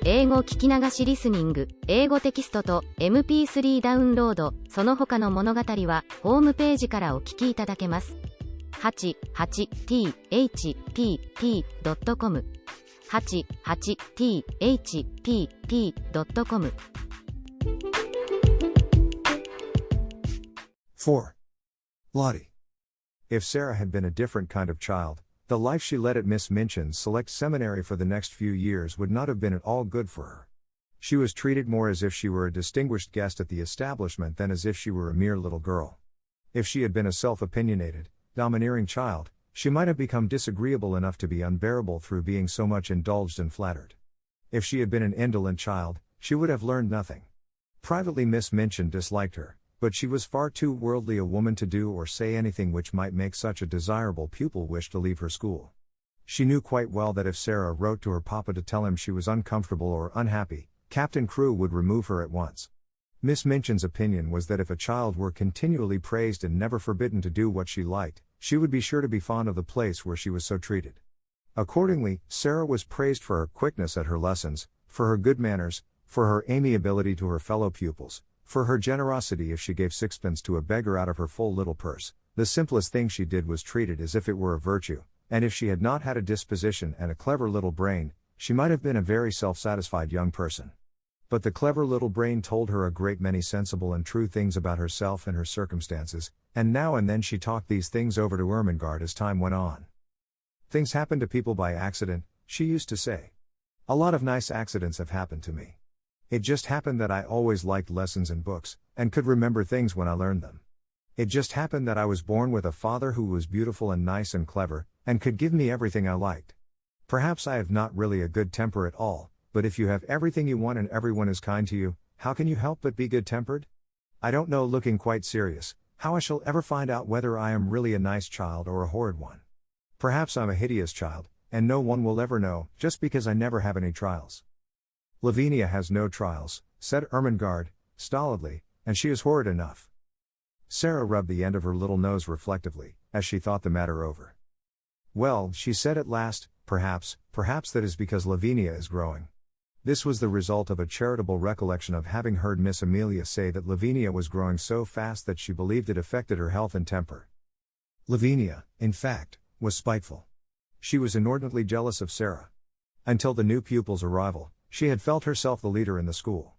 英語聞き流しリスニング、英語テキストと MP3 ダウンロード、その他の物語はホームページからお聞きいただけます。88thpp.com 88thpp.com 4. Lottie. If Sarah had been a different kind of child, the life she led at Miss Minchin's select seminary for the next few years would not have been at all good for her. She was treated more as if she were a distinguished guest at the establishment than as if she were a mere little girl. If she had been a self-opinionated, domineering child, she might have become disagreeable enough to be unbearable through being so much indulged and flattered. If she had been an indolent child, she would have learned nothing. Privately, Miss Minchin disliked her, but she was far too worldly a woman to do or say anything which might make such a desirable pupil wish to leave her school. She knew quite well that if Sarah wrote to her papa to tell him she was uncomfortable or unhappy, Captain Crewe would remove her at once. Miss Minchin's opinion was that if a child were continually praised and never forbidden to do what she liked, she would be sure to be fond of the place where she was so treated. Accordingly, Sarah was praised for her quickness at her lessons, for her good manners, for her amiability to her fellow pupils, for her generosity if she gave sixpence to a beggar out of her full little purse. The simplest thing she did was treated as if it were a virtue, and if she had not had a disposition and a clever little brain, she might have been a very self-satisfied young person. But the clever little brain told her a great many sensible and true things about herself and her circumstances, and now and then she talked these things over to Ermengarde as time went on. Things happen to people by accident, she used to say. A lot of nice accidents have happened to me. It just happened that I always liked lessons and books, and could remember things when I learned them. It just happened that I was born with a father who was beautiful and nice and clever, and could give me everything I liked. Perhaps I have not really a good temper at all, but if you have everything you want and everyone is kind to you, how can you help but be good-tempered? I don't know, looking quite serious, how I shall ever find out whether I am really a nice child or a horrid one. Perhaps I'm a hideous child, and no one will ever know, just because I never have any trials. Lavinia has no trials, said Ermengarde, stolidly, and she is horrid enough. Sarah rubbed the end of her little nose reflectively, as she thought the matter over. Well, she said at last, perhaps that is because Lavinia is growing. This was the result of a charitable recollection of having heard Miss Amelia say that Lavinia was growing so fast that she believed it affected her health and temper. Lavinia, in fact, was spiteful. She was inordinately jealous of Sarah. Until the new pupil's arrival, she had felt herself the leader in the school.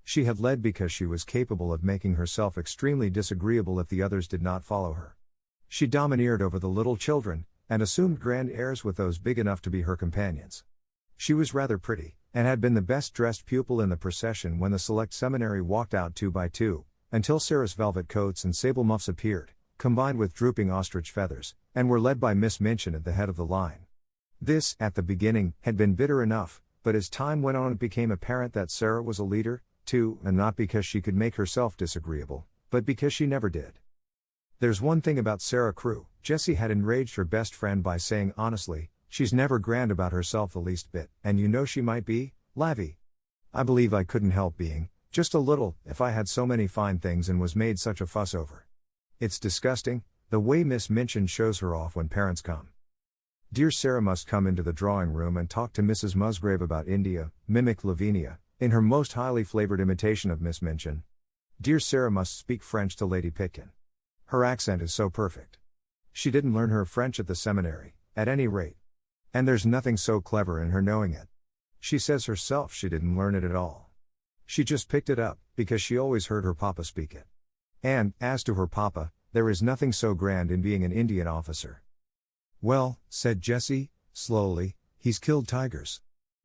She had led because she was capable of making herself extremely disagreeable if the others did not follow her. She domineered over the little children, and assumed grand airs with those big enough to be her companions. She was rather pretty, and had been the best dressed pupil in the procession when the select seminary walked out 2 by 2, until Sarah's velvet coats and sable muffs appeared, combined with drooping ostrich feathers, and were led by Miss Minchin at the head of the line. This, at the beginning, had been bitter enough, but as time went on it became apparent that Sarah was a leader, too, and not because she could make herself disagreeable, but because she never did. There's one thing about Sarah Crewe, Jessie had enraged her best friend by saying honestly, she's never grand about herself the least bit, and you know she might be, Lavy. I believe I couldn't help being, just a little, if I had so many fine things and was made such a fuss over. It's disgusting, the way Miss Minchin shows her off when parents come. Dear Sarah must come into the drawing room and talk to Mrs. Musgrave about India, mimicked Lavinia, in her most highly flavored imitation of Miss Minchin. Dear Sarah must speak French to Lady Pitkin. Her accent is so perfect. She didn't learn her French at the seminary, at any rate. And there's nothing so clever in her knowing it. She says herself she didn't learn it at all. She just picked it up, because she always heard her papa speak it. And, as to her papa, there is nothing so grand in being an Indian officer. Well, said Jessie, slowly, he's killed tigers.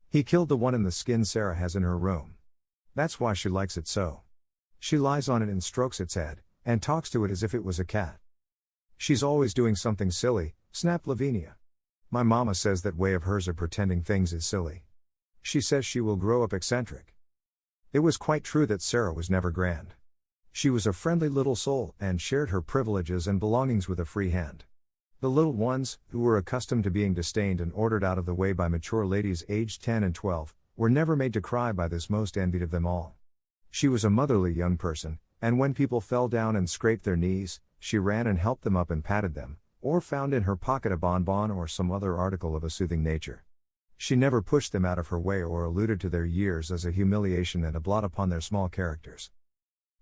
He killed the one in the skin Sarah has in her room. That's why she likes it so. She lies on it and strokes its head, and talks to it as if it was a cat. She's always doing something silly, snapped Lavinia. My mama says that way of hers of pretending things is silly. She says she will grow up eccentric. It was quite true that Sarah was never grand. She was a friendly little soul, and shared her privileges and belongings with a free hand. The little ones, who were accustomed to being disdained and ordered out of the way by mature ladies aged 10 and 12, were never made to cry by this most envied of them all. She was a motherly young person, and when people fell down and scraped their knees, she ran and helped them up and patted them, or found in her pocket a bonbon or some other article of a soothing nature. She never pushed them out of her way or alluded to their years as a humiliation and a blot upon their small characters.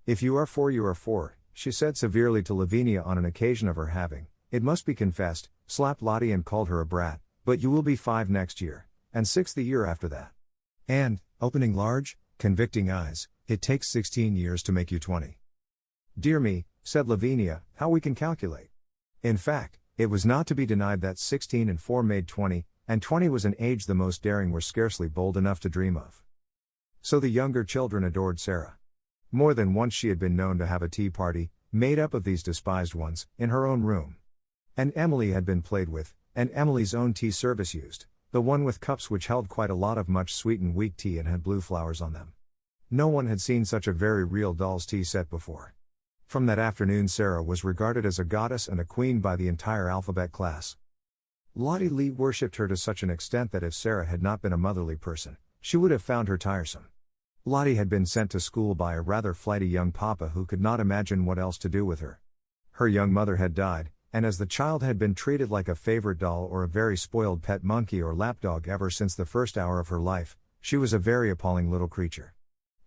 "If you are 4, you are 4, she said severely to Lavinia on an occasion of her having, it must be confessed, slapped Lottie and called her a brat, but you will be 5 next year, and 6 the year after that. And, opening large, convicting eyes, it takes 16 years to make you 20. "Dear me," said Lavinia, "how we can calculate." In fact, it was not to be denied that 16 and 4 made 20, and 20 was an age the most daring were scarcely bold enough to dream of. So the younger children adored Sarah. More than once she had been known to have a tea party, made up of these despised ones, in her own room. And Emily had been played with, and Emily's own tea service used, the one with cups which held quite a lot of much sweetened weak tea and had blue flowers on them. No one had seen such a very real doll's tea set before. From that afternoon Sarah was regarded as a goddess and a queen by the entire alphabet class. Lottie Lee worshipped her to such an extent that if Sarah had not been a motherly person, she would have found her tiresome. Lottie had been sent to school by a rather flighty young papa who could not imagine what else to do with her. Her young mother had died, and as the child had been treated like a favorite doll or a very spoiled pet monkey or lapdog ever since the first hour of her life, she was a very appalling little creature.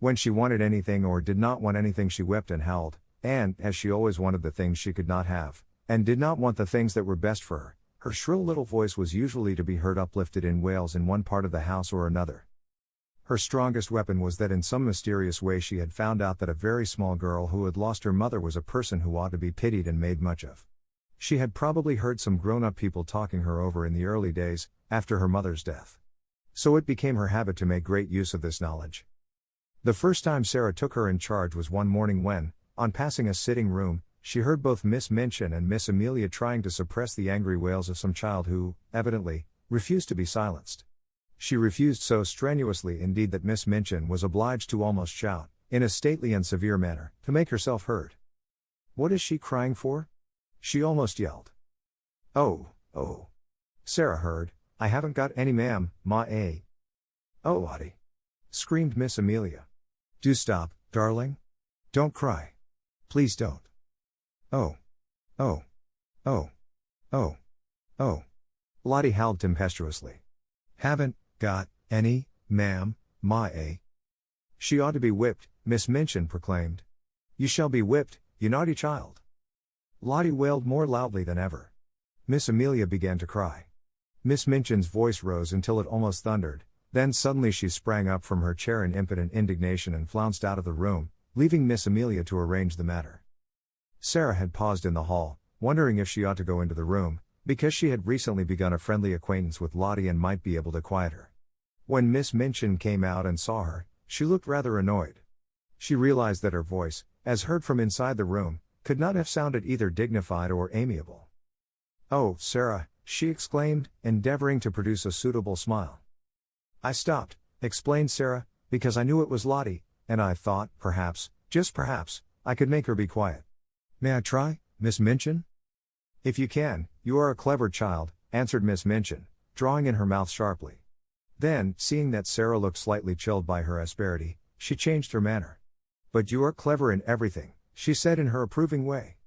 When she wanted anything or did not want anything she wept and howled, and, as she always wanted the things she could not have, and did not want the things that were best for her, her shrill little voice was usually to be heard uplifted in wails in one part of the house or another. Her strongest weapon was that in some mysterious way she had found out that a very small girl who had lost her mother was a person who ought to be pitied and made much of. She had probably heard some grown-up people talking her over in the early days, after her mother's death. So it became her habit to make great use of this knowledge. The first time Sarah took her in charge was one morning when, on passing a sitting room, she heard both Miss Minchin and Miss Amelia trying to suppress the angry wails of some child who, evidently, refused to be silenced. She refused so strenuously indeed that Miss Minchin was obliged to almost shout, in a stately and severe manner, to make herself heard. "What is she crying for?" she almost yelled. Oh. Sarah heard, "I haven't got any ma'am, ma. "Oh, Lottie," screamed Miss Amelia. "Do stop, darling. Don't cry. Please don't. Oh. Lottie howled tempestuously. "Haven't got any, ma'am, ma. She ought to be whipped," Miss Minchin proclaimed. "You shall be whipped, you naughty child." Lottie wailed more loudly than ever. Miss Amelia began to cry. Miss Minchin's voice rose until it almost thundered, then suddenly she sprang up from her chair in impotent indignation and flounced out of the room, leaving Miss Amelia to arrange the matter. Sarah had paused in the hall, wondering if she ought to go into the room, because she had recently begun a friendly acquaintance with Lottie and might be able to quiet her. When Miss Minchin came out and saw her, she looked rather annoyed. She realized that her voice, as heard from inside the room, could not have sounded either dignified or amiable. "Oh, Sarah," she exclaimed, endeavoring to produce a suitable smile. "I stopped," explained Sarah, "because I knew it was Lottie, and I thought, perhaps, just perhaps, I could make her be quiet." "May I try, Miss Minchin?" "If you can, you are a clever child," answered Miss Minchin, drawing in her mouth sharply. Then, seeing that Sarah looked slightly chilled by her asperity, she changed her manner. "But you are clever in everything," she said in her approving way.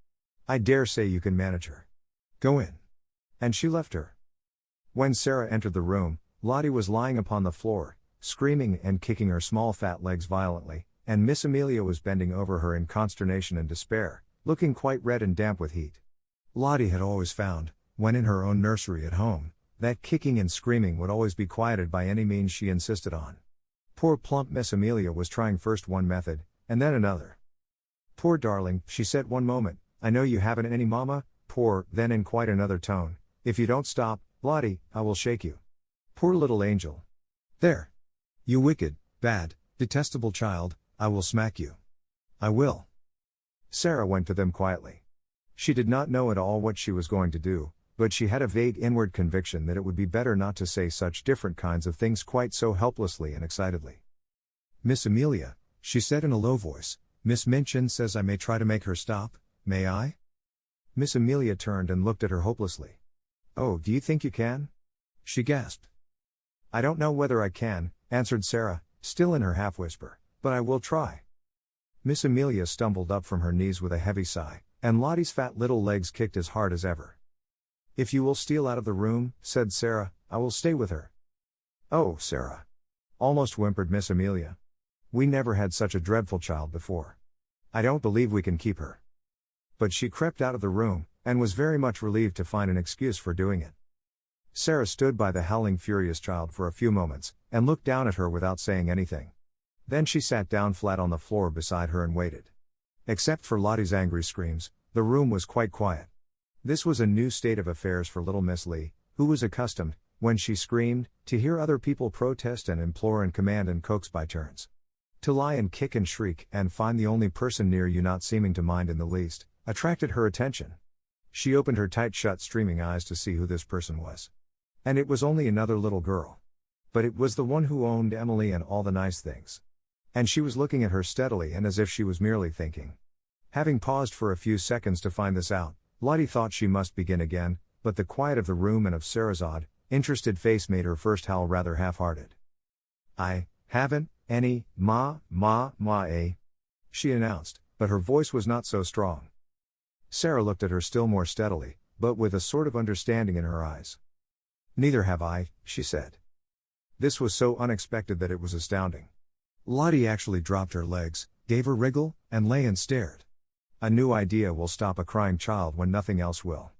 "I dare say you can manage her. Go in." And she left her. When Sarah entered the room, Lottie was lying upon the floor, screaming and kicking her small fat legs violently, and Miss Amelia was bending over her in consternation and despair, looking quite red and damp with heat. Lottie had always found, when in her own nursery at home, that kicking and screaming would always be quieted by any means she insisted on. Poor plump Miss Amelia was trying first one method, and then another. "Poor darling," she said one moment, "I know you haven't any mamma." Poor, then in quite another tone, "If you don't stop, Lottie, I will shake you. Poor little angel. There. You wicked, bad, detestable child, I will smack you. I will." Sarah went to them quietly. She did not know at all what she was going to do, but she had a vague inward conviction that it would be better not to say such different kinds of things quite so helplessly and excitedly. "Miss Amelia," she said in a low voice, "Miss Minchin says I may try to make her stop, may I?" Miss Amelia turned and looked at her hopelessly. "Oh, do you think you can?" she gasped. "I don't know whether I can," answered Sarah, still in her half-whisper, "but I will try." Miss Amelia stumbled up from her knees with a heavy sigh, and Lottie's fat little legs kicked as hard as ever. "If you will steal out of the room," said Sarah, "I will stay with her." "Oh, Sarah," almost whimpered Miss Amelia. "We never had such a dreadful child before. I don't believe we can keep her." But she crept out of the room, and was very much relieved to find an excuse for doing it. Sarah stood by the howling furious child for a few moments, and looked down at her without saying anything. Then she sat down flat on the floor beside her and waited. Except for Lottie's angry screams, the room was quite quiet. This was a new state of affairs for little Miss Lee, who was accustomed, when she screamed, to hear other people protest and implore and command and coax by turns. To lie and kick and shriek, and find the only person near you not seeming to mind in the least, attracted her attention. She opened her tight-shut streaming eyes to see who this person was. And it was only another little girl. But it was the one who owned Emily and all the nice things. And she was looking at her steadily and as if she was merely thinking. Having paused for a few seconds to find this out, Lottie thought she must begin again, but the quiet of the room and of Sarah's odd, interested face made her first howl rather half-hearted. "I haven't any, ma, she announced, but her voice was not so strong. Sarah looked at her still more steadily, but with a sort of understanding in her eyes. "Neither have I," she said. This was so unexpected that it was astounding. Lottie actually dropped her legs, gave a wriggle, and lay and stared. A new idea will stop a crying child when nothing else will.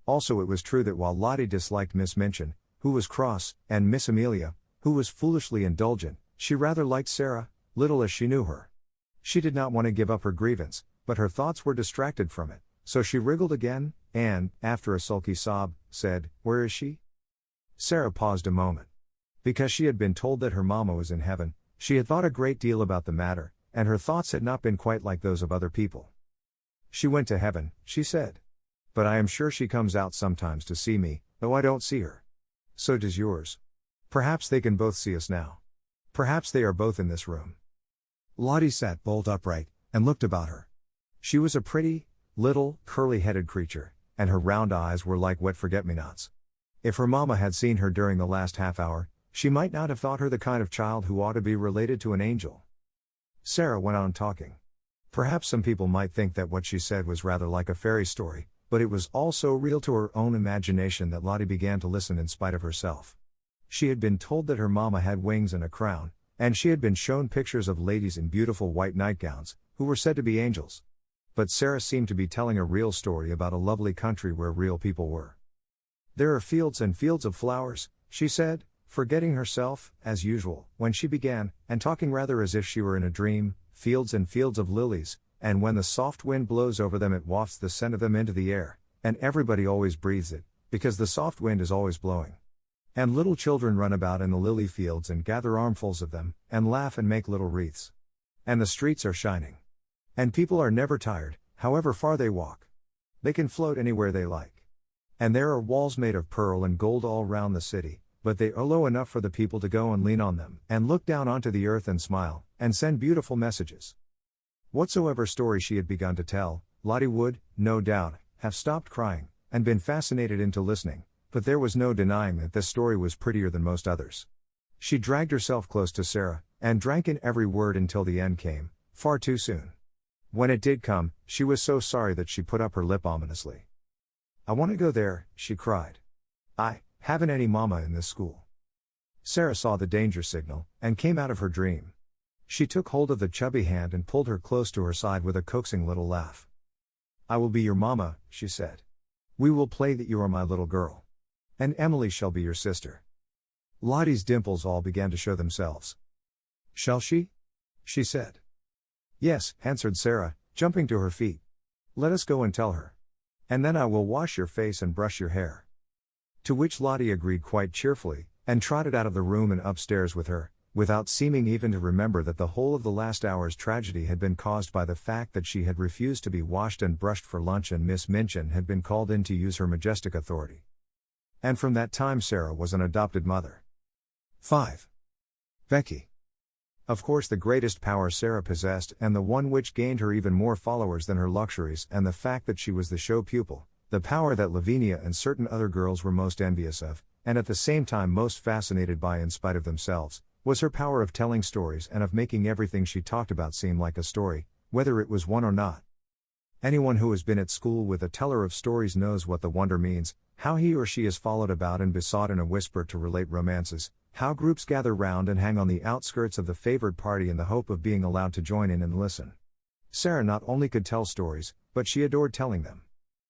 Also, it was true that while Lottie disliked Miss Minchin, who was cross, and Miss Amelia, who was foolishly indulgent, she rather liked Sarah, little as she knew her. She did not want to give up her grievance, but her thoughts were distracted from it, so she wriggled again, and, after a sulky sob, said, "Where is she?" Sarah paused a moment. Because she had been told that her mama was in heaven, she had thought a great deal about the matter, and her thoughts had not been quite like those of other people. "She went to heaven," she said. "But I am sure she comes out sometimes to see me, though I don't see her. So does yours. Perhaps they can both see us now. Perhaps they are both in this room." Lottie sat bolt upright, and looked about her. She was a pretty, little, curly-headed creature, and her round eyes were like wet forget-me-nots. If her mama had seen her during the last half hour, she might not have thought her the kind of child who ought to be related to an angel. Sarah went on talking. Perhaps some people might think that what she said was rather like a fairy story, but it was all so real to her own imagination that Lottie began to listen in spite of herself. She had been told that her mama had wings and a crown, and she had been shown pictures of ladies in beautiful white nightgowns, who were said to be angels. But Sarah seemed to be telling a real story about a lovely country where real people were. "There are fields and fields of flowers," she said, forgetting herself, as usual, when she began, and talking rather as if she were in a dream, "fields and fields of lilies, and when the soft wind blows over them it wafts the scent of them into the air, and everybody always breathes it, because the soft wind is always blowing. And little children run about in the lily fields and gather armfuls of them, and laugh and make little wreaths. And the streets are shining. And people are never tired, however far they walk. They can float anywhere they like. And there are walls made of pearl and gold all round the city, but they are low enough for the people to go and lean on them, and look down onto the earth and smile, and send beautiful messages." Whatsoever story she had begun to tell, Lottie would, no doubt, have stopped crying, and been fascinated into listening, but there was no denying that this story was prettier than most others. She dragged herself close to Sarah, and drank in every word until the end came, far too soon. When it did come, she was so sorry that she put up her lip ominously. "I want to go there," she cried. "I haven't any mama in this school." Sarah saw the danger signal, and came out of her dream. She took hold of the chubby hand and pulled her close to her side with a coaxing little laugh. "I will be your mama," she said. "We will play that you are my little girl. And Emily shall be your sister." Lottie's dimples all began to show themselves. "Shall she?" she said. "Yes," answered Sarah, jumping to her feet. "Let us go and tell her. And then I will wash your face and brush your hair." To which Lottie agreed quite cheerfully, and trotted out of the room and upstairs with her, without seeming even to remember that the whole of the last hour's tragedy had been caused by the fact that she had refused to be washed and brushed for lunch, and Miss Minchin had been called in to use her majestic authority. And from that time Sarah was an adopted mother. 5. Becky. Of course, the greatest power Sarah possessed, and the one which gained her even more followers than her luxuries and the fact that she was the show pupil, the power that Lavinia and certain other girls were most envious of, and at the same time most fascinated by in spite of themselves, was her power of telling stories and of making everything she talked about seem like a story, whether it was one or not. Anyone who has been at school with a teller of stories knows what the wonder means, How he or she is followed about and besought in a whisper to relate romances, how groups gather round and hang on the outskirts of the favored party in the hope of being allowed to join in and listen. Sarah not only could tell stories, but she adored telling them.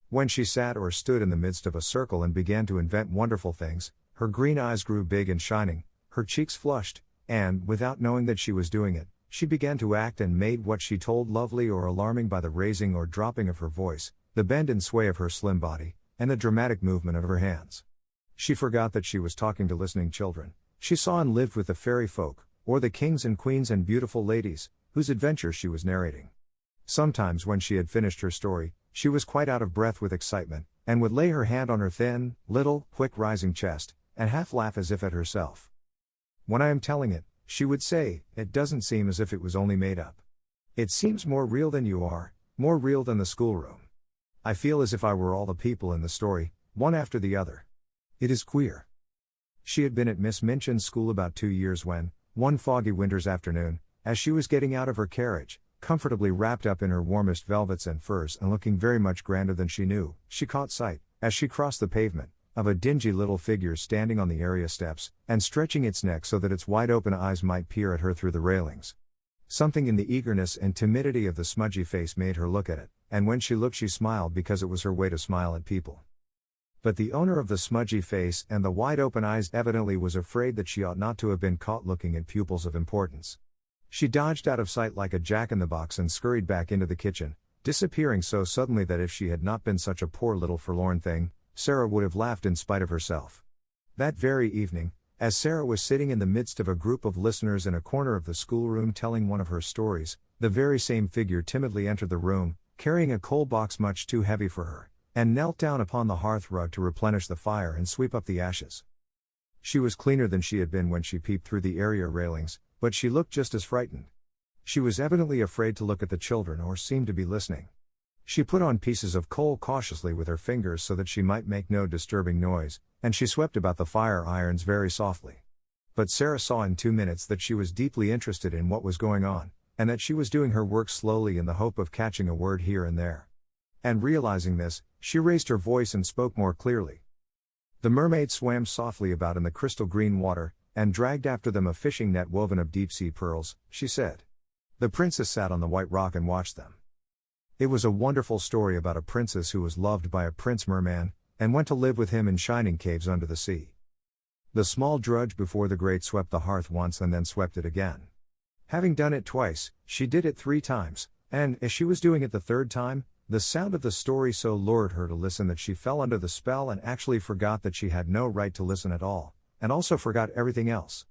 When she sat or stood in the midst of a circle and began to invent wonderful things, her green eyes grew big and shining, her cheeks flushed, and, without knowing that she was doing it, she began to act and made what she told lovely or alarming by the raising or dropping of her voice, the bend and sway of her slim body, and the dramatic movement of her hands. She forgot that she was talking to listening children. She saw and lived with the fairy folk, or the kings and queens and beautiful ladies, whose adventures she was narrating. Sometimes when she had finished her story, she was quite out of breath with excitement, and would lay her hand on her thin, little, quick-rising chest, and half laugh as if at herself. When I am telling it, she would say, it doesn't seem as if it was only made up. It seems more real than you are, more real than the schoolroom. I feel as if I were all the people in the story, one after the other. It is queer. She had been at Miss Minchin's school about 2 years when, one foggy winter's afternoon, as she was getting out of her carriage, comfortably wrapped up in her warmest velvets and furs and looking very much grander than she knew, she caught sight, as she crossed the pavement, of a dingy little figure standing on the area steps, and stretching its neck so that its wide-open eyes might peer at her through the railings. Something in the eagerness and timidity of the smudgy face made her look at it, and when she looked she smiled because it was her way to smile at people. But the owner of the smudgy face and the wide-open eyes evidently was afraid that she ought not to have been caught looking at pupils of importance. She dodged out of sight like a jack-in-the-box and scurried back into the kitchen, disappearing so suddenly that if she had not been such a poor little forlorn thing, Sarah would have laughed in spite of herself. That very evening, as Sarah was sitting in the midst of a group of listeners in a corner of the schoolroom telling one of her stories, the very same figure timidly entered the room, carrying a coal box much too heavy for her, and knelt down upon the hearth rug to replenish the fire and sweep up the ashes. She was cleaner than she had been when she peeped through the area railings, but she looked just as frightened. She was evidently afraid to look at the children or seemed to be listening. She put on pieces of coal cautiously with her fingers so that she might make no disturbing noise, and she swept about the fire irons very softly. But Sarah saw in 2 minutes that she was deeply interested in what was going on, and that she was doing her work slowly in the hope of catching a word here and there. And realizing this, she raised her voice and spoke more clearly. The mermaids swam softly about in the crystal green water, and dragged after them a fishing net woven of deep-sea pearls, she said. The princess sat on the white rock and watched them. It was a wonderful story about a princess who was loved by a prince merman, and went to live with him in shining caves under the sea. The small drudge before the great swept the hearth once and then swept it again. Having done it twice, she did it 3 times, and, as she was doing it the 3rd time, the sound of the story so lured her to listen that she fell under the spell and actually forgot that she had no right to listen at all, and also forgot everything else.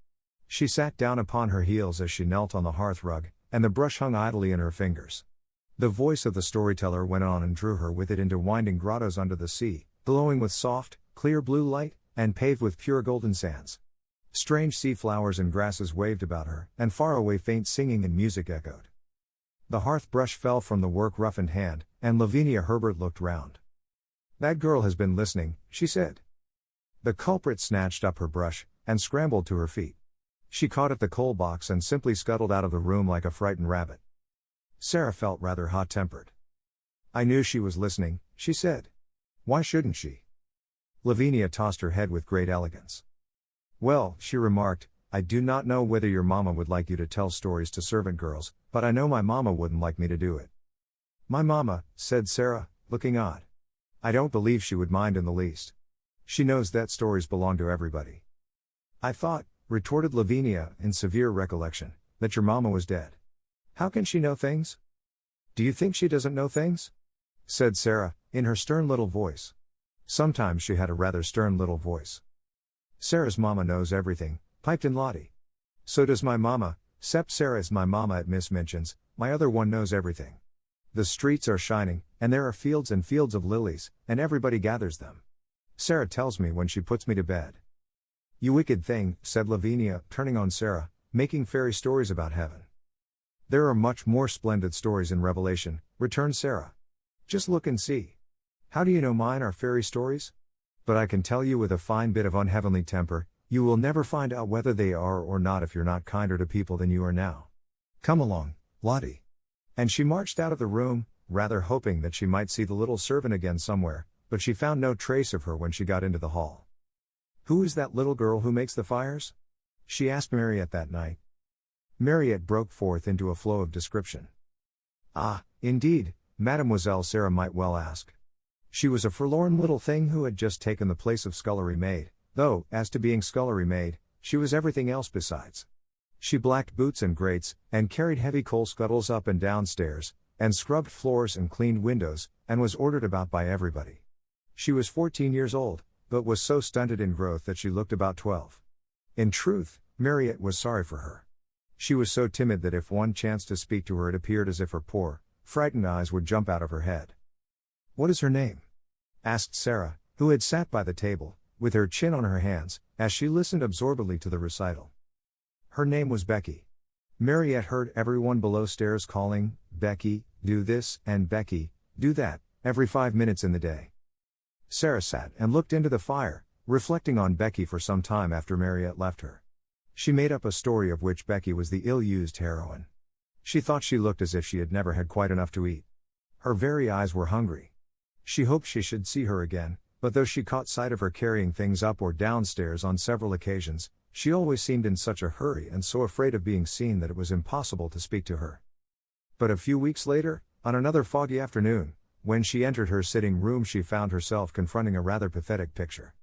She sat down upon her heels as she knelt on the hearth rug, and the brush hung idly in her fingers. The voice of the storyteller went on and drew her with it into winding grottos under the sea, glowing with soft, clear blue light, and paved with pure golden sands. Strange sea flowers and grasses waved about her, and far away faint singing and music echoed. The hearth brush fell from the work-roughened hand, and Lavinia Herbert looked round. "That girl has been listening," she said. The culprit snatched up her brush, and scrambled to her feet. She caught at the coal box and simply scuttled out of the room like a frightened rabbit. Sarah felt rather hot-tempered. "I knew she was listening," she said. "Why shouldn't she?" Lavinia tossed her head with great elegance. "Well," she remarked, "I do not know whether your mama would like you to tell stories to servant girls, but I know my mama wouldn't like me to do it." "My mama," said Sarah, looking odd. "I don't believe she would mind in the least. She knows that stories belong to everybody." "I thought," retorted Lavinia, in severe recollection, "that your mama was dead. How can she know things?" "Do you think she doesn't know things?" said Sarah, in her stern little voice. Sometimes she had a rather stern little voice. "Sarah's mama knows everything," piped in Lottie. "So does my mama, 'cept Sarah is my mama at Miss Minchin's, my other one knows everything. The streets are shining, and there are fields and fields of lilies, and everybody gathers them. Sarah tells me when she puts me to bed." "You wicked thing," said Lavinia, turning on Sarah, "making fairy stories about heaven." "There are much more splendid stories in Revelation," returned Sarah. "Just look and see. How do you know mine are fairy stories? But I can tell you with a fine bit of unheavenly temper, you will never find out whether they are or not if you're not kinder to people than you are now. Come along, Lottie." And she marched out of the room, rather hoping that she might see the little servant again somewhere, but she found no trace of her when she got into the hall. "Who is that little girl who makes the fires?" she asked Mariette that night. Mariette broke forth into a flow of description. "Ah, indeed, Mademoiselle Sarah might well ask. She was a forlorn little thing who had just taken the place of scullery maid, though, as to being scullery maid, she was everything else besides. She blacked boots and grates, and carried heavy coal scuttles up and down stairs, and scrubbed floors and cleaned windows, and was ordered about by everybody. She was 14 years old, but was so stunted in growth that she looked about 12. In truth, Mariette was sorry for her. She was so timid that if one chanced to speak to her it appeared as if her poor, frightened eyes would jump out of her head." "What is her name?" asked Sarah, who had sat by the table, with her chin on her hands, as she listened absorbedly to the recital. Her name was Becky. Mariette heard everyone below stairs calling, "Becky, do this," and "Becky, do that," every 5 minutes in the day. Sarah sat and looked into the fire, reflecting on Becky for some time after Mariette left her. She made up a story of which Becky was the ill-used heroine. She thought she looked as if she had never had quite enough to eat. Her very eyes were hungry. She hoped she should see her again, but though she caught sight of her carrying things up or downstairs on several occasions, she always seemed in such a hurry and so afraid of being seen that it was impossible to speak to her. But a few weeks later, on another foggy afternoon, when she entered her sitting room she found herself confronting a rather pathetic picture.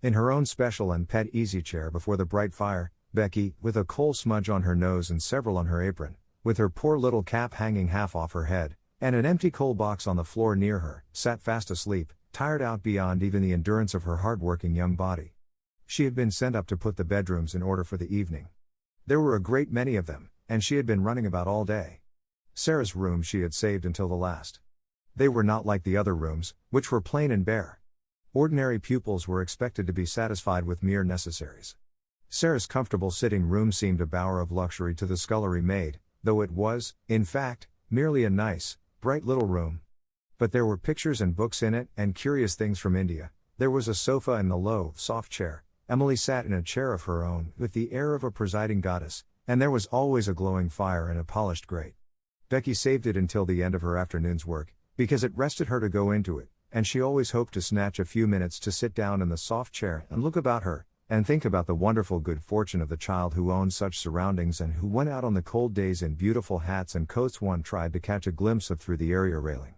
In her own special and pet easy chair before the bright fire, Becky, with a coal smudge on her nose and several on her apron, with her poor little cap hanging half off her head, and an empty coal box on the floor near her, sat fast asleep, tired out beyond even the endurance of her hard-working young body. She had been sent up to put the bedrooms in order for the evening. There were a great many of them, and she had been running about all day. Sarah's room she had saved until the last. They were not like the other rooms, which were plain and bare. Ordinary pupils were expected to be satisfied with mere necessaries. Sarah's comfortable sitting room seemed a bower of luxury to the scullery maid, though it was, in fact, merely a nice, bright little room. But there were pictures and books in it, and curious things from India. There was a sofa and the low, soft chair. Emily sat in a chair of her own, with the air of a presiding goddess, and there was always a glowing fire and a polished grate. Becky saved it until the end of her afternoon's work, because it rested her to go into it, and she always hoped to snatch a few minutes to sit down in the soft chair and look about her, and think about the wonderful good fortune of the child who owned such surroundings and who went out on the cold days in beautiful hats and coats one tried to catch a glimpse of through the area railing.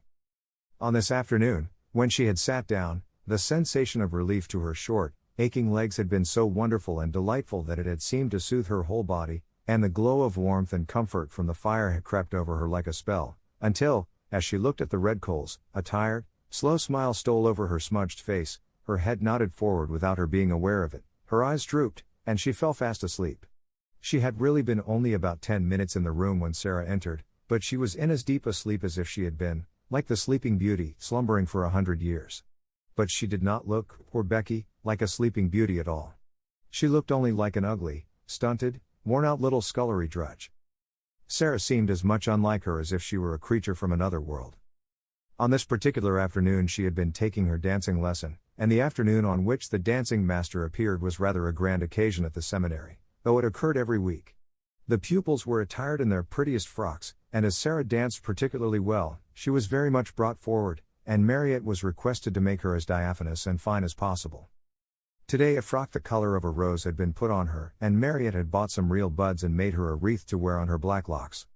On this afternoon, when she had sat down, the sensation of relief to her short, aching legs had been so wonderful and delightful that it had seemed to soothe her whole body, and the glow of warmth and comfort from the fire had crept over her like a spell, until, as she looked at the red coals, a tired, slow smile stole over her smudged face, her head nodded forward without her being aware of it, her eyes drooped, and she fell fast asleep. She had really been only about 10 minutes in the room when Sarah entered, but she was in as deep a sleep as if she had been, like the Sleeping Beauty, slumbering for 100 years. But she did not look, poor Becky, like a Sleeping Beauty at all. She looked only like an ugly, stunted, worn-out little scullery drudge. Sarah seemed as much unlike her as if she were a creature from another world. On this particular afternoon she had been taking her dancing lesson, and the afternoon on which the dancing master appeared was rather a grand occasion at the seminary, though it occurred every week. The pupils were attired in their prettiest frocks, and as Sarah danced particularly well, she was very much brought forward, and Mariette was requested to make her as diaphanous and fine as possible. Today a frock the color of a rose had been put on her, and Mariette had bought some real buds and made her a wreath to wear on her black locks.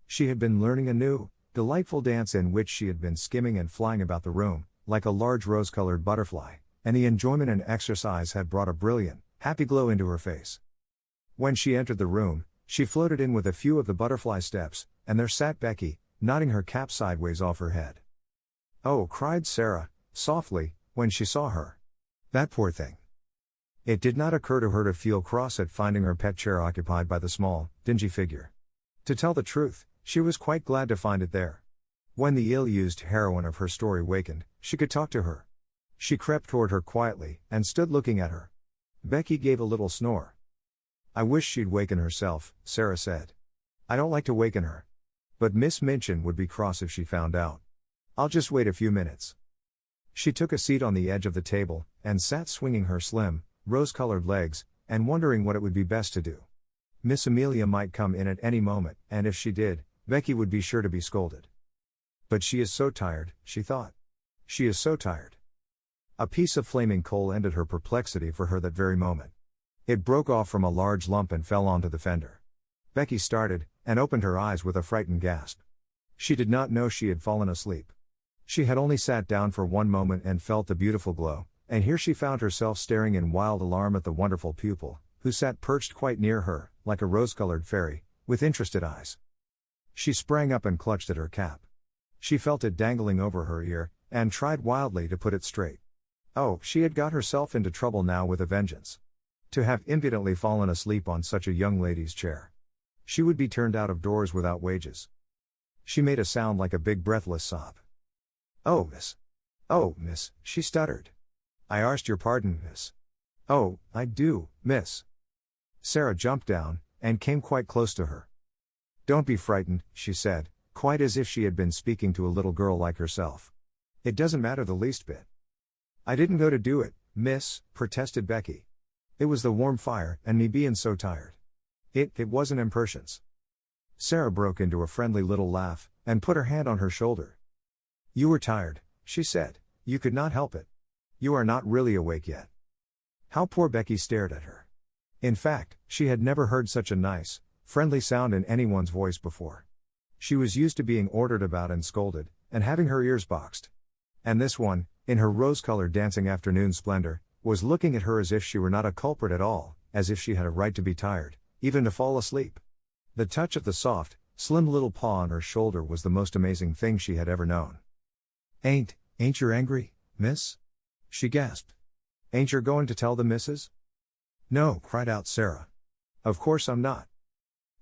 She had been learning a new, delightful dance in which she had been skimming and flying about the room, like a large rose-colored butterfly, and the enjoyment and exercise had brought a brilliant, happy glow into her face. When she entered the room, she floated in with a few of the butterfly steps, and there sat Becky, nodding her cap sideways off her head. "Oh," cried Sarah, softly, when she saw her. "That poor thing." It did not occur to her to feel cross at finding her pet chair occupied by the small, dingy figure. To tell the truth, she was quite glad to find it there. When the ill-used heroine of her story wakened, she could talk to her. She crept toward her quietly, and stood looking at her. Becky gave a little snore. "I wish she'd waken herself," Sarah said. "I don't like to waken her. But Miss Minchin would be cross if she found out. I'll just wait a few minutes." She took a seat on the edge of the table, and sat swinging her slim, rose-colored legs, and wondering what it would be best to do. Miss Amelia might come in at any moment, and if she did, Becky would be sure to be scolded. "But she is so tired," she thought. "She is so tired." A piece of flaming coal ended her perplexity for her that very moment. It broke off from a large lump and fell onto the fender. Becky started, and opened her eyes with a frightened gasp. She did not know she had fallen asleep. She had only sat down for one moment and felt the beautiful glow, and here she found herself staring in wild alarm at the wonderful pupil, who sat perched quite near her, like a rose-colored fairy, with interested eyes. She sprang up and clutched at her cap. She felt it dangling over her ear, and tried wildly to put it straight. Oh, she had got herself into trouble now with a vengeance. To have impudently fallen asleep on such a young lady's chair. She would be turned out of doors without wages. She made a sound like a big breathless sob. "Oh, miss," she stuttered. "I arst your pardon, miss. Oh, I do, miss." Sarah jumped down, and came quite close to her. "Don't be frightened," she said, quite as if she had been speaking to a little girl like herself. "It doesn't matter the least bit." "I didn't go to do it, miss," protested Becky. "It was the warm fire, and me bein' so tired. It wasn't impertience." Sarah broke into a friendly little laugh, and put her hand on her shoulder. "You were tired," she said. "You could not help it. You are not really awake yet." How poor Becky stared at her. In fact, she had never heard such a nice, friendly sound in anyone's voice before. She was used to being ordered about and scolded, and having her ears boxed. And this one, in her rose-colored dancing afternoon splendor, was looking at her as if she were not a culprit at all, as if she had a right to be tired, even to fall asleep. The touch of the soft, slim little paw on her shoulder was the most amazing thing she had ever known. Ain't you angry, miss?" she gasped. "Ain't you going to tell the missus?" "No," cried out Sarah. "Of course I'm not."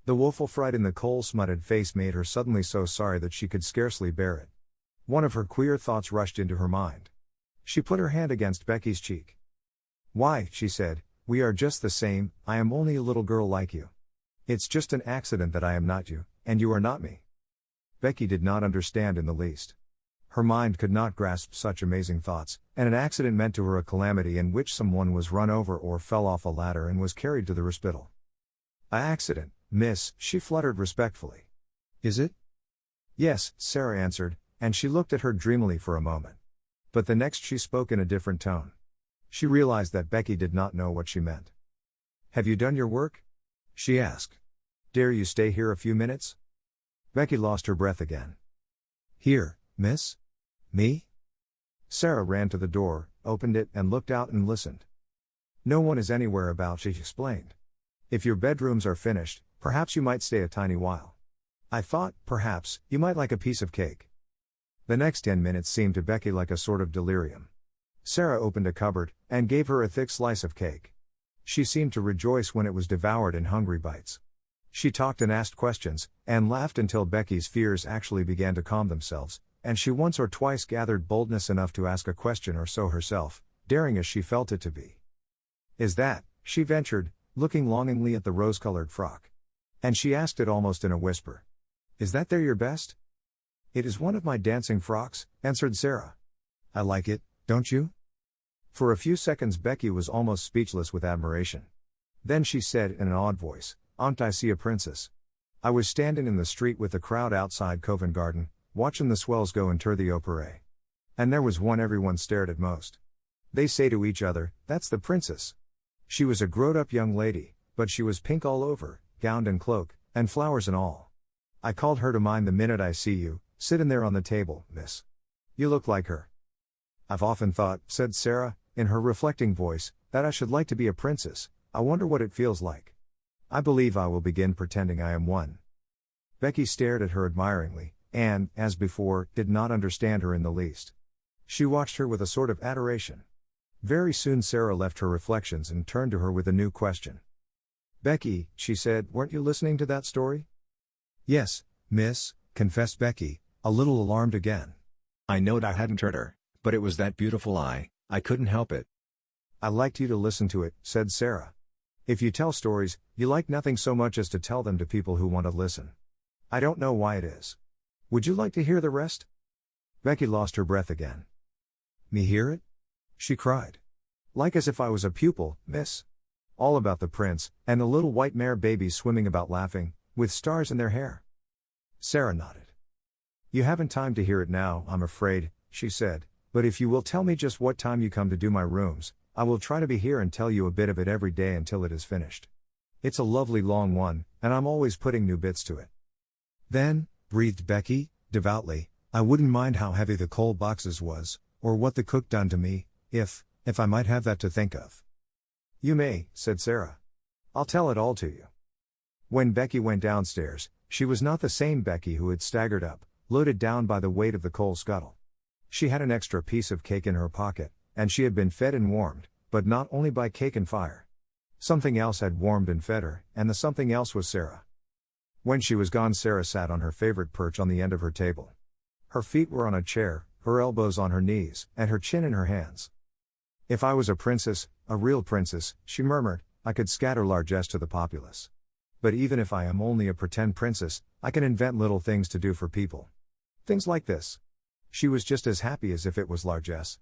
The woeful fright in the coal-smutted face made her suddenly so sorry that she could scarcely bear it. One of her queer thoughts rushed into her mind. She put her hand against Becky's cheek. "Why," she said, "we are just the same. I am only a little girl like you. It's just an accident that I am not you, and you are not me." Becky did not understand in the least. Her mind could not grasp such amazing thoughts, and an accident meant to her a calamity in which someone was run over or fell off a ladder and was carried to the hospital. "A accident, miss," she fluttered respectfully. "Is it?" "Yes," Sarah answered, and she looked at her dreamily for a moment. But the next she spoke in a different tone. She realized that Becky did not know what she meant. "Have you done your work?" she asked. "Dare you stay here a few minutes?" Becky lost her breath again. "Here, miss? Me?" Sarah ran to the door, opened it, and looked out and listened. "No one is anywhere about," she explained. "If your bedrooms are finished, perhaps you might stay a tiny while. I thought, perhaps, you might like a piece of cake." The next 10 minutes seemed to Becky like a sort of delirium. Sarah opened a cupboard, and gave her a thick slice of cake. She seemed to rejoice when it was devoured in hungry bites. She talked and asked questions, and laughed until Becky's fears actually began to calm themselves, and she once or twice gathered boldness enough to ask a question or so herself, daring as she felt it to be. "Is that," she ventured, looking longingly at the rose-colored frock. And she asked it almost in a whisper. "Is that there your best?" "It is one of my dancing frocks," answered Sarah. "I like it, don't you?" For a few seconds Becky was almost speechless with admiration. Then she said in an awed voice, "Aunt, I see a princess. I was standing in the street with the crowd outside Covent Garden, watching the swells go inter the opere. And there was one everyone stared at most. They say to each other, 'That's the princess.' She was a growed-up young lady, but she was pink all over, gown and cloak, and flowers and all. I called her to mind the minute I see you, sittin' there on the table, miss. You look like her." "I've often thought," said Sarah, in her reflecting voice, "that I should like to be a princess. I wonder what it feels like. I believe I will begin pretending I am one." Becky stared at her admiringly, and, as before, did not understand her in the least. She watched her with a sort of adoration. Very soon Sarah left her reflections and turned to her with a new question. "Becky," she said, "weren't you listening to that story?" "Yes, miss," confessed Becky, a little alarmed again. "I knowed I hadn't heard her, but it was that beautiful I couldn't help it." "I liked you to listen to it," said Sarah. "If you tell stories, you like nothing so much as to tell them to people who want to listen. I don't know why it is. Would you like to hear the rest?" Becky lost her breath again. "Me hear it?" she cried. "Like as if I was a pupil, miss. All about the prince, and the little white mare babies swimming about laughing, with stars in their hair." Sarah nodded. "You haven't time to hear it now, I'm afraid," she said, but if you will tell me just what time you come to do my rooms, I will try to be here and tell you a bit of it every day until it is finished. It's a lovely long one, and I'm always putting new bits to it." "Then," breathed Becky, devoutly, "I wouldn't mind how heavy the coal boxes was, or what the cook done to me, if I might have that to think of." "You may," said Sarah. "I'll tell it all to you." When Becky went downstairs, she was not the same Becky who had staggered up, loaded down by the weight of the coal scuttle. She had an extra piece of cake in her pocket, and she had been fed and warmed, but not only by cake and fire. Something else had warmed and fed her, and the something else was Sarah. When she was gone, Sarah sat on her favorite perch on the end of her table. Her feet were on a chair, her elbows on her knees, and her chin in her hands. "If I was a princess, a real princess," she murmured, "I could scatter largesse to the populace. But even if I am only a pretend princess, I can invent little things to do for people. Things like this." She was just as happy as if it was largesse.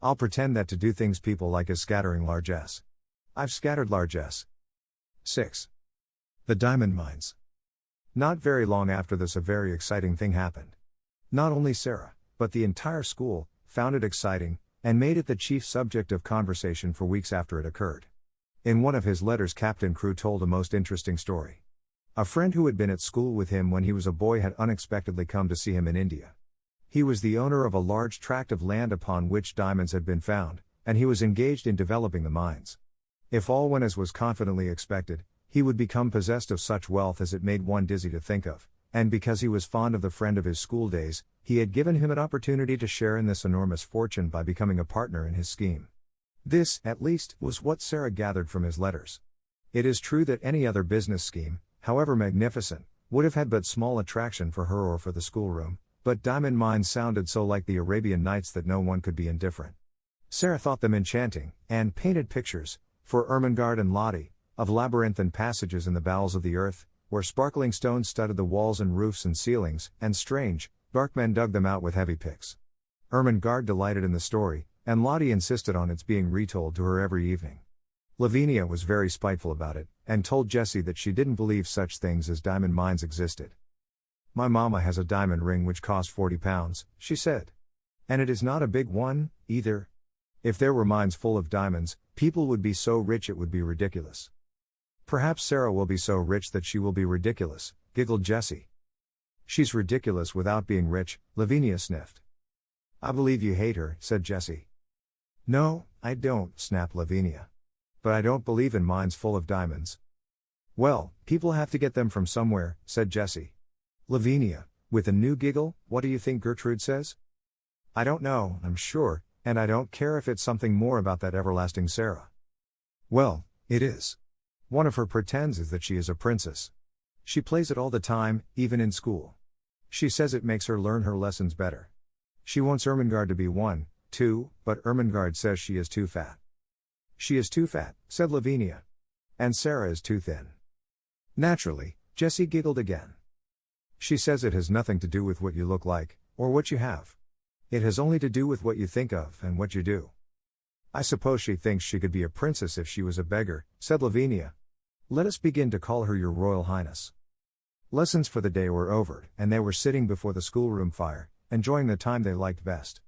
"I'll pretend that to do things people like is scattering largesse. I've scattered largesse." 6. The diamond mines. Not very long after this, a very exciting thing happened. Not only Sarah, but the entire school, found it exciting, and made it the chief subject of conversation for weeks after it occurred. In one of his letters, Captain Crew told a most interesting story. A friend who had been at school with him when he was a boy had unexpectedly come to see him in India. He was the owner of a large tract of land upon which diamonds had been found, and he was engaged in developing the mines. If all went as was confidently expected, he would become possessed of such wealth as it made one dizzy to think of, and because he was fond of the friend of his school days, he had given him an opportunity to share in this enormous fortune by becoming a partner in his scheme. This, at least, was what Sarah gathered from his letters. It is true that any other business scheme, however magnificent, would have had but small attraction for her or for the schoolroom, but diamond mines sounded so like the Arabian Nights that no one could be indifferent. Sarah thought them enchanting, and painted pictures, for Ermengarde and Lottie, of labyrinthine passages in the bowels of the earth, where sparkling stones studded the walls and roofs and ceilings, and strange, dark men dug them out with heavy picks. Ermengarde delighted in the story, and Lottie insisted on its being retold to her every evening. Lavinia was very spiteful about it, and told Jessie that she didn't believe such things as diamond mines existed. "My mama has a diamond ring which cost £40, she said. "And it is not a big one, either. If there were mines full of diamonds, people would be so rich it would be ridiculous." "Perhaps Sarah will be so rich that she will be ridiculous," giggled Jessie. "She's ridiculous without being rich," Lavinia sniffed. "I believe you hate her," said Jessie. "No, I don't," snapped Lavinia. "But I don't believe in mines full of diamonds." "Well, people have to get them from somewhere," said Jessie. Lavinia, with a new giggle, "What do you think Gertrude says?" "I don't know, I'm sure, and I don't care if it's something more about that everlasting Sarah." "Well, it is. One of her pretends is that she is a princess. She plays it all the time, even in school. She says it makes her learn her lessons better. She wants Ermengarde to be one, too, but Ermengarde says she is too fat." "She is too fat," said Lavinia. "And Sarah is too thin." Naturally, Jessie giggled again. "She says it has nothing to do with what you look like, or what you have. It has only to do with what you think of and what you do." "I suppose she thinks she could be a princess if she was a beggar," said Lavinia. "Let us begin to call her your Royal Highness." Lessons for the day were over, and they were sitting before the schoolroom fire, enjoying the time they liked best.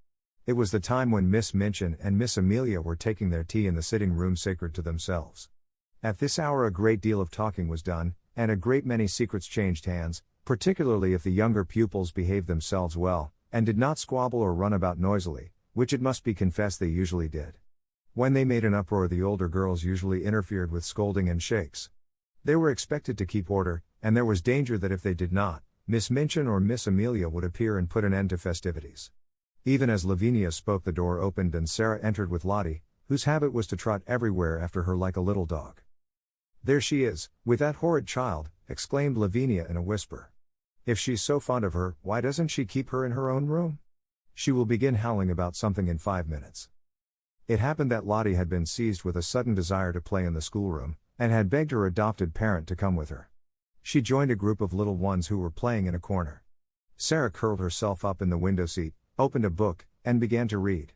It was the time when Miss Minchin and Miss Amelia were taking their tea in the sitting room sacred to themselves. At this hour a great deal of talking was done, and a great many secrets changed hands, particularly if the younger pupils behaved themselves well, and did not squabble or run about noisily, which it must be confessed they usually did. When they made an uproar, the older girls usually interfered with scolding and shakes. They were expected to keep order, and there was danger that if they did not, Miss Minchin or Miss Amelia would appear and put an end to festivities. Even as Lavinia spoke, the door opened and Sarah entered with Lottie, whose habit was to trot everywhere after her like a little dog. "There she is, with that horrid child," exclaimed Lavinia in a whisper. "If she's so fond of her, why doesn't she keep her in her own room? She will begin howling about something in 5 minutes." It happened that Lottie had been seized with a sudden desire to play in the schoolroom, and had begged her adopted parent to come with her. She joined a group of little ones who were playing in a corner. Sarah curled herself up in the window seat, opened a book, and began to read.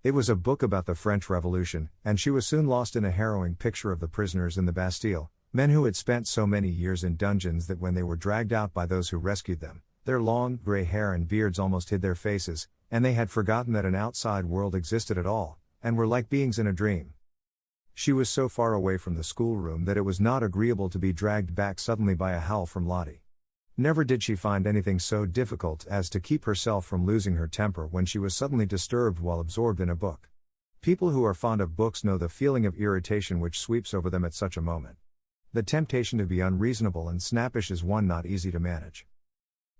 It was a book about the French Revolution, and she was soon lost in a harrowing picture of the prisoners in the Bastille, men who had spent so many years in dungeons that when they were dragged out by those who rescued them, their long, grey hair and beards almost hid their faces, and they had forgotten that an outside world existed at all, and were like beings in a dream. She was so far away from the schoolroom that it was not agreeable to be dragged back suddenly by a howl from Lottie. Never did she find anything so difficult as to keep herself from losing her temper when she was suddenly disturbed while absorbed in a book. People who are fond of books know the feeling of irritation which sweeps over them at such a moment. The temptation to be unreasonable and snappish is one not easy to manage.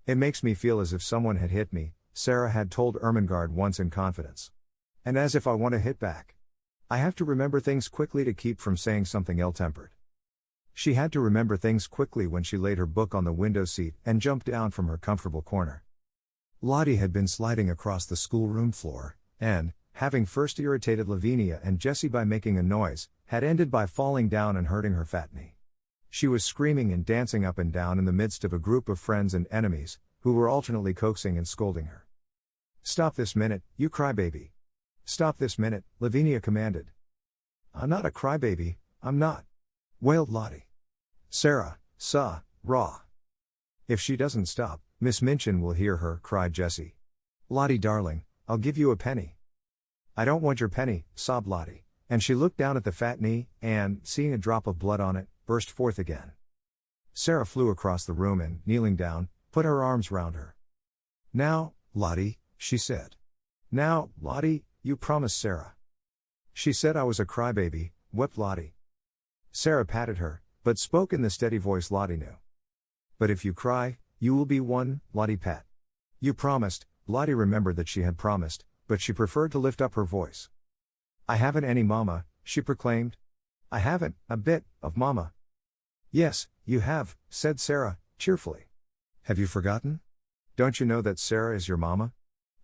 "It makes me feel as if someone had hit me," Sarah had told Ermengarde once in confidence. "And as if I want to hit back. I have to remember things quickly to keep from saying something ill-tempered." She had to remember things quickly when she laid her book on the window seat and jumped down from her comfortable corner. Lottie had been sliding across the schoolroom floor, and, having first irritated Lavinia and Jessie by making a noise, had ended by falling down and hurting her fat knee. She was screaming and dancing up and down in the midst of a group of friends and enemies, who were alternately coaxing and scolding her. "Stop this minute, you crybaby. Stop this minute," Lavinia commanded. "I'm not a crybaby, I'm not," wailed Lottie. "Sarah, raw. If she doesn't stop, Miss Minchin will hear her," cried Jessie. "Lottie darling, I'll give you a penny." "I don't want your penny," sobbed Lottie, and she looked down at the fat knee, and, seeing a drop of blood on it, burst forth again. Sarah flew across the room and, kneeling down, put her arms round her. "Now, Lottie," she said. "Now, Lottie, you promised Sarah." "She said I was a crybaby," wept Lottie. Sarah patted her, but spoke in the steady voice Lottie knew. "But if you cry, you will be one, Lottie Pat. You promised." Lottie remembered that she had promised, but she preferred to lift up her voice. "I haven't any mama," she proclaimed. "I haven't a bit of mama." "Yes, you have," said Sarah, cheerfully. "Have you forgotten? Don't you know that Sarah is your mama?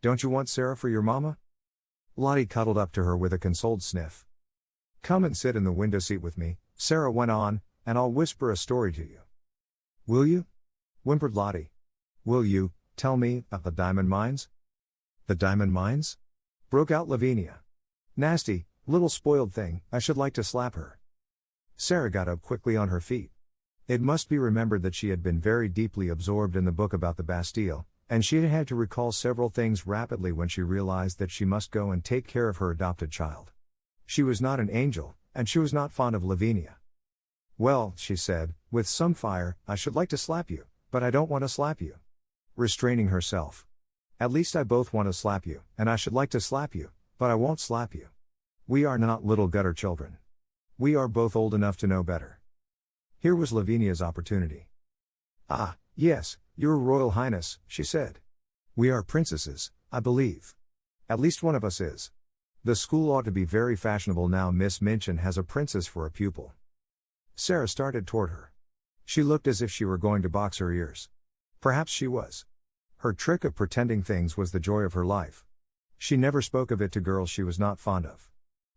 Don't you want Sarah for your mama?" Lottie cuddled up to her with a consoled sniff. "Come and sit in the window seat with me," Sarah went on, "and I'll whisper a story to you." "Will you?" whimpered Lottie. "Will you tell me about the diamond mines?" "The diamond mines?" broke out Lavinia. "Nasty, little spoiled thing, I should like to slap her." Sarah got up quickly on her feet. It must be remembered that she had been very deeply absorbed in the book about the Bastille, and she had had to recall several things rapidly when she realized that she must go and take care of her adopted child. She was not an angel, and she was not fond of Lavinia. "Well," she said, with some fire, "I should like to slap you, but I don't want to slap you." Restraining herself. "At least I both want to slap you, and I should like to slap you, but I won't slap you. We are not little gutter children. We are both old enough to know better." Here was Lavinia's opportunity. "Ah, yes, your Royal Highness," she said. "We are princesses, I believe. At least one of us is. The school ought to be very fashionable now Miss Minchin has a princess for a pupil." Sarah started toward her. She looked as if she were going to box her ears. Perhaps she was. Her trick of pretending things was the joy of her life. She never spoke of it to girls she was not fond of.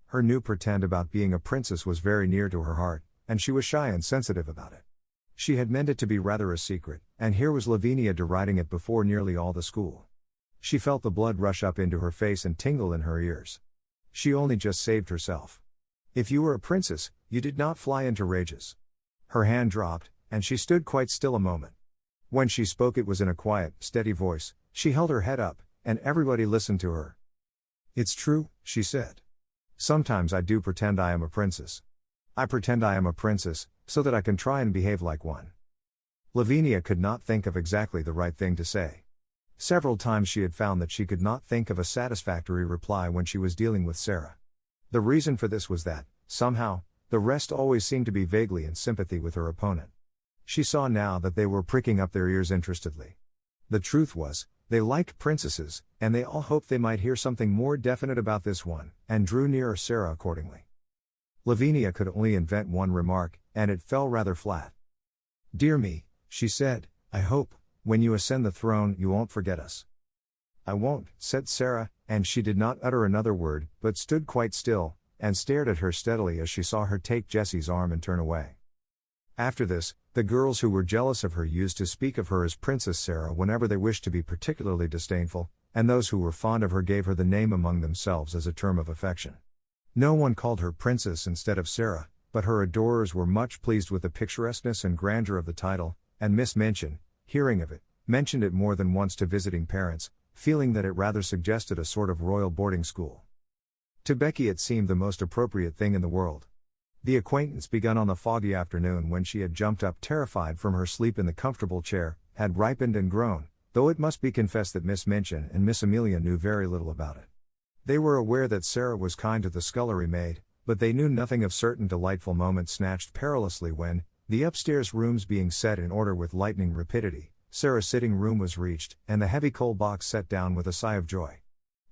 Her new pretend about being a princess was very near to her heart, and she was shy and sensitive about it. She had meant it to be rather a secret, and here was Lavinia deriding it before nearly all the school. She felt the blood rush up into her face and tingle in her ears. She only just saved herself. If you were a princess, you did not fly into rages. Her hand dropped, and she stood quite still a moment. When she spoke it was in a quiet, steady voice. She held her head up, and everybody listened to her. "It's true," she said. "Sometimes I do pretend I am a princess. I pretend I am a princess, so that I can try and behave like one." Lavinia could not think of exactly the right thing to say. Several times she had found that she could not think of a satisfactory reply when she was dealing with Sarah. The reason for this was that, somehow, the rest always seemed to be vaguely in sympathy with her opponent. She saw now that they were pricking up their ears interestedly. The truth was, they liked princesses, and they all hoped they might hear something more definite about this one, and drew nearer Sarah accordingly. Lavinia could only invent one remark, and it fell rather flat. "Dear me," she said, "I hope, when you ascend the throne, you won't forget us." "I won't," said Sarah, and she did not utter another word, but stood quite still, and stared at her steadily as she saw her take Jessie's arm and turn away. After this, the girls who were jealous of her used to speak of her as Princess Sarah whenever they wished to be particularly disdainful, and those who were fond of her gave her the name among themselves as a term of affection. No one called her Princess instead of Sarah, but her adorers were much pleased with the picturesqueness and grandeur of the title, and Miss Minchin, hearing of it, mentioned it more than once to visiting parents, feeling that it rather suggested a sort of royal boarding school. To Becky it seemed the most appropriate thing in the world. The acquaintance begun on the foggy afternoon when she had jumped up terrified from her sleep in the comfortable chair, had ripened and grown, though it must be confessed that Miss Minchin and Miss Amelia knew very little about it. They were aware that Sarah was kind to the scullery maid, but they knew nothing of certain delightful moments snatched perilously when, the upstairs rooms being set in order with lightning rapidity, Sarah's sitting room was reached, and the heavy coal box set down with a sigh of joy.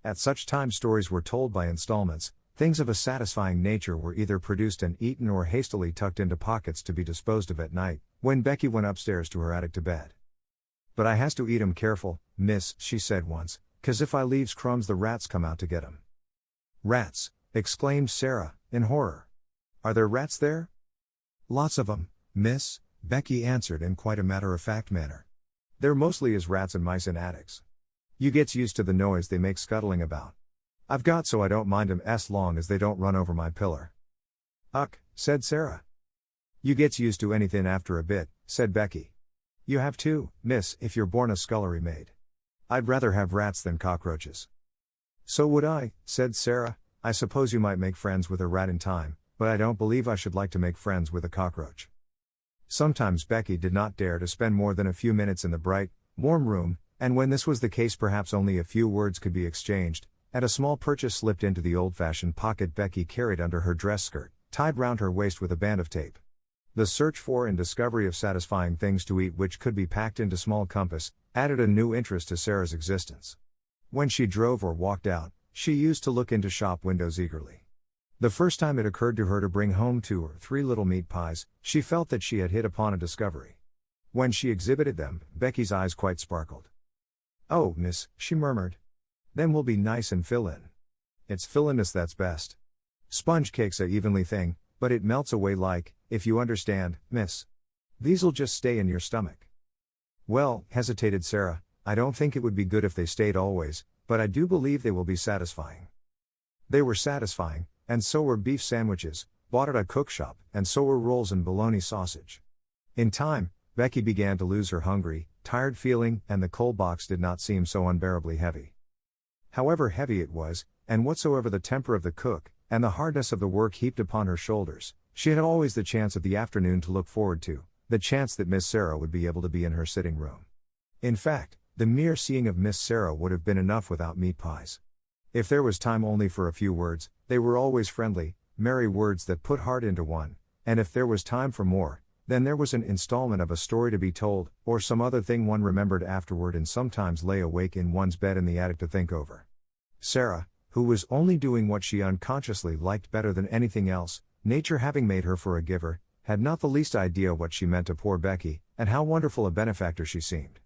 At such times stories were told by installments, things of a satisfying nature were either produced and eaten or hastily tucked into pockets to be disposed of at night, when Becky went upstairs to her attic to bed. "But I has to eat 'em careful, miss," she said once, "'cause if I leaves crumbs the rats come out to get 'em." "Rats!" exclaimed Sarah, in horror. "Are there rats there?" "Lots of 'em, miss," Becky answered in quite a matter-of-fact manner. "There mostly is rats and mice in attics. You gets used to the noise they make scuttling about. I've got so I don't mind 'em s long as they don't run over my pillar." "Uck," said Sarah. "You gets used to anything after a bit," said Becky. "You have too, miss, if you're born a scullery maid. I'd rather have rats than cockroaches." "So would I," said Sarah. "I suppose you might make friends with a rat in time, but I don't believe I should like to make friends with a cockroach." Sometimes Becky did not dare to spend more than a few minutes in the bright, warm room, and when this was the case perhaps only a few words could be exchanged, and a small purchase slipped into the old-fashioned pocket Becky carried under her dress skirt, tied round her waist with a band of tape. The search for and discovery of satisfying things to eat which could be packed into small compass, added a new interest to Sarah's existence. When she drove or walked out, she used to look into shop windows eagerly. The first time it occurred to her to bring home 2 or 3 little meat pies, she felt that she had hit upon a discovery. When she exhibited them, Becky's eyes quite sparkled. "Oh, miss," she murmured. "Them will be nice and fill in. It's filliness that's best. Sponge cake's a evenly thing, but it melts away like, if you understand, miss. These'll just stay in your stomach." "Well," hesitated Sarah, "I don't think it would be good if they stayed always, but I do believe they will be satisfying." They were satisfying, and so were beef sandwiches, bought at a cook shop, and so were rolls and bologna sausage. In time, Becky began to lose her hungry, tired feeling, and the coal box did not seem so unbearably heavy. However heavy it was, and whatsoever the temper of the cook, and the hardness of the work heaped upon her shoulders, she had always the chance of the afternoon to look forward to, the chance that Miss Sarah would be able to be in her sitting room. In fact, the mere seeing of Miss Sarah would have been enough without meat pies. If there was time only for a few words, they were always friendly, merry words that put heart into one, and if there was time for more, then there was an installment of a story to be told, or some other thing one remembered afterward and sometimes lay awake in one's bed in the attic to think over. Sarah, who was only doing what she unconsciously liked better than anything else, nature having made her for a giver, had not the least idea what she meant to poor Becky, and how wonderful a benefactor she seemed.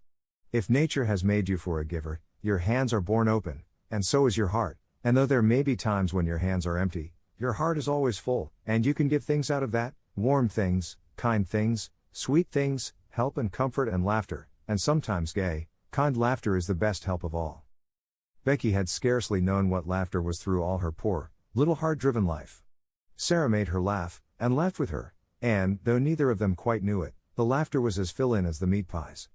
If nature has made you for a giver, your hands are borne open, and so is your heart, and though there may be times when your hands are empty, your heart is always full, and you can give things out of that, warm things, kind things, sweet things, help and comfort and laughter, and sometimes gay, kind laughter is the best help of all. Becky had scarcely known what laughter was through all her poor, little hard-driven life. Sarah made her laugh, and laughed with her, and, though neither of them quite knew it, the laughter was as fill-in as the meat pies.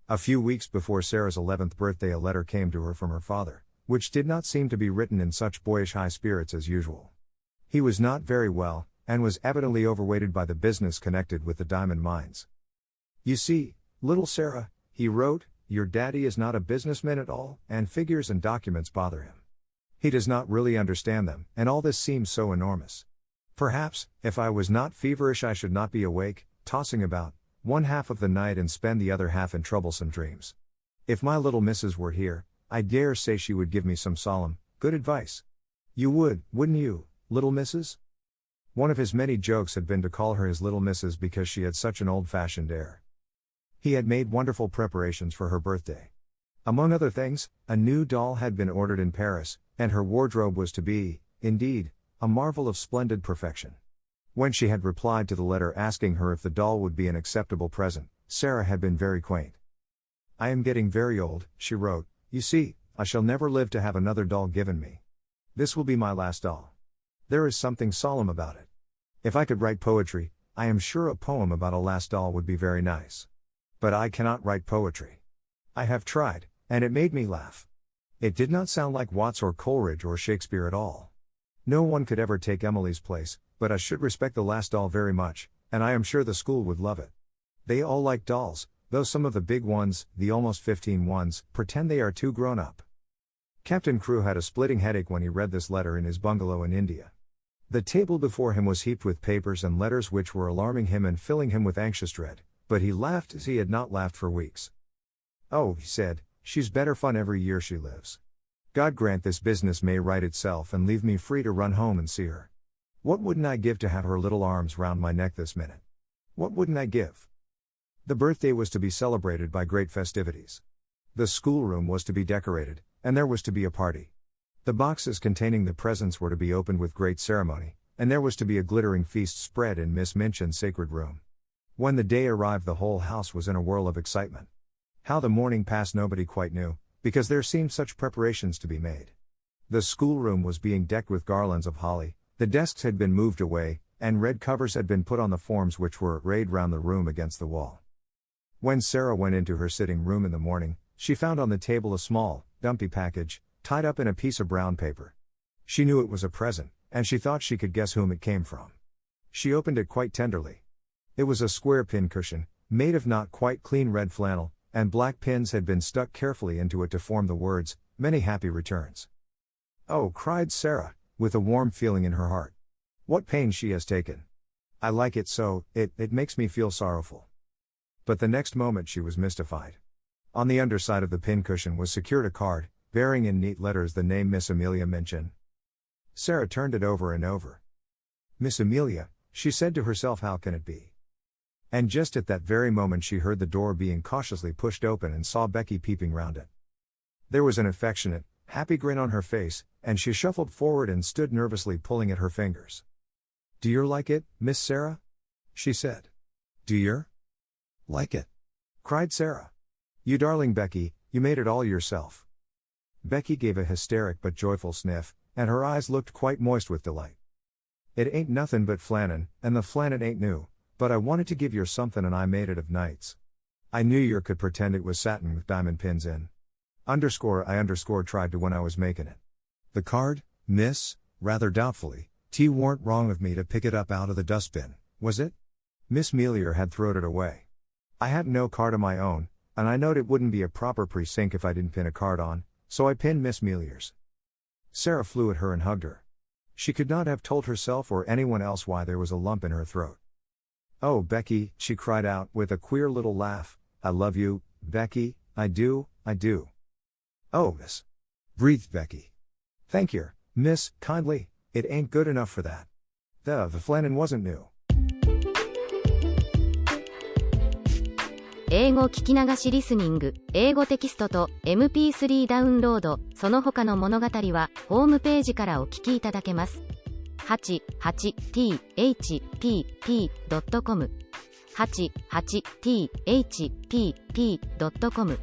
A few weeks before Sarah's 11th birthday a letter came to her from her father, which did not seem to be written in such boyish high spirits as usual. He was not very well, and was evidently overweighted by the business connected with the diamond mines. "You see, little Sarah," he wrote, "your daddy is not a businessman at all, and figures and documents bother him. He does not really understand them, and all this seems so enormous. Perhaps, if I was not feverish I should not be awake, tossing about, one half of the night and spend the other half in troublesome dreams. If my little missus were here, I dare say she would give me some solemn, good advice. You would, wouldn't you, little missus?" One of his many jokes had been to call her his little missus because she had such an old-fashioned air. He had made wonderful preparations for her birthday. Among other things, a new doll had been ordered in Paris, and her wardrobe was to be, indeed, a marvel of splendid perfection. When she had replied to the letter asking her if the doll would be an acceptable present, Sarah had been very quaint. "I am getting very old," she wrote. "You see, I shall never live to have another doll given me. This will be my last doll. There is something solemn about it. If I could write poetry, I am sure a poem about a last doll would be very nice. But I cannot write poetry. I have tried, And it made me laugh. It did not sound like Watts or Coleridge or Shakespeare at all. No one could ever take Emily's place, but I should respect the last doll very much, and I am sure the school would love it. They all like dolls, though some of the big ones, the almost 15 ones, pretend they are too grown up. Captain Crewe had a splitting headache when he read this letter in his bungalow in India. The table before him was heaped with papers and letters which were alarming him and filling him with anxious dread, but he laughed as he had not laughed for weeks. "Oh," he said, "she's better fun every year she lives. God grant this business may right itself and leave me free to run home and see her. What wouldn't I give to have her little arms round my neck this minute? What wouldn't I give?" The birthday was to be celebrated by great festivities. The schoolroom was to be decorated, and there was to be a party. The boxes containing the presents were to be opened with great ceremony, and there was to be a glittering feast spread in Miss Minchin's sacred room. When the day arrived, the whole house was in a whirl of excitement. How the morning passed nobody quite knew, because there seemed such preparations to be made. The schoolroom was being decked with garlands of holly, the desks had been moved away, and red covers had been put on the forms which were arrayed round the room against the wall. When Sarah went into her sitting room in the morning, she found on the table a small, dumpy package, tied up in a piece of brown paper. She knew it was a present, and she thought she could guess whom it came from. She opened it quite tenderly. It was a square pincushion, made of not quite clean red flannel, and black pins had been stuck carefully into it to form the words, "Many happy returns." "Oh," cried Sarah, with a warm feeling in her heart. "What pains she has taken. I like it so, it makes me feel sorrowful." But the next moment she was mystified. On the underside of the pincushion was secured a card, bearing in neat letters the name Miss Amelia Minchin. Sarah turned it over and over. "Miss Amelia," she said to herself, "how can it be?" And just at that very moment she heard the door being cautiously pushed open and saw Becky peeping round it. There was an affectionate, happy grin on her face, and she shuffled forward and stood nervously pulling at her fingers. "Do yer like it, Miss Sarah?" she said. "Do yer like it?" cried Sarah. "You darling Becky, you made it all yourself." Becky gave a hysteric but joyful sniff, and her eyes looked quite moist with delight. "It ain't nothin' but flannin, and the flannin ain't new, but I wanted to give yer somethin' and I made it of nights. I knew yer could pretend it was satin with diamond pins in. I tried to when I was makin' it. The card, miss," rather doubtfully, "'T warn't wrong of me to pick it up out of the dustbin, was it?" Miss Melior had throwed it away. "I hadn't no card of my own, and I knowed it wouldn't be a proper precinct if I didn't pin a card on, so I pinned Miss Melior's." Sarah flew at her and hugged her. She could not have told herself or anyone else why there was a lump in her throat. "Oh, Becky," she cried out, with a queer little laugh, "I love you, Becky, I do, I do." "Oh, miss," breathed Becky. "Thank yer, miss, kindly, it ain't good enough for that. The flannin wasn't new." 英語聞き流しリスニング、英語テキストと MP3 ダウンロード、その他の物語はホームページからお聞きいただけます。88thpp.com 88thpp.com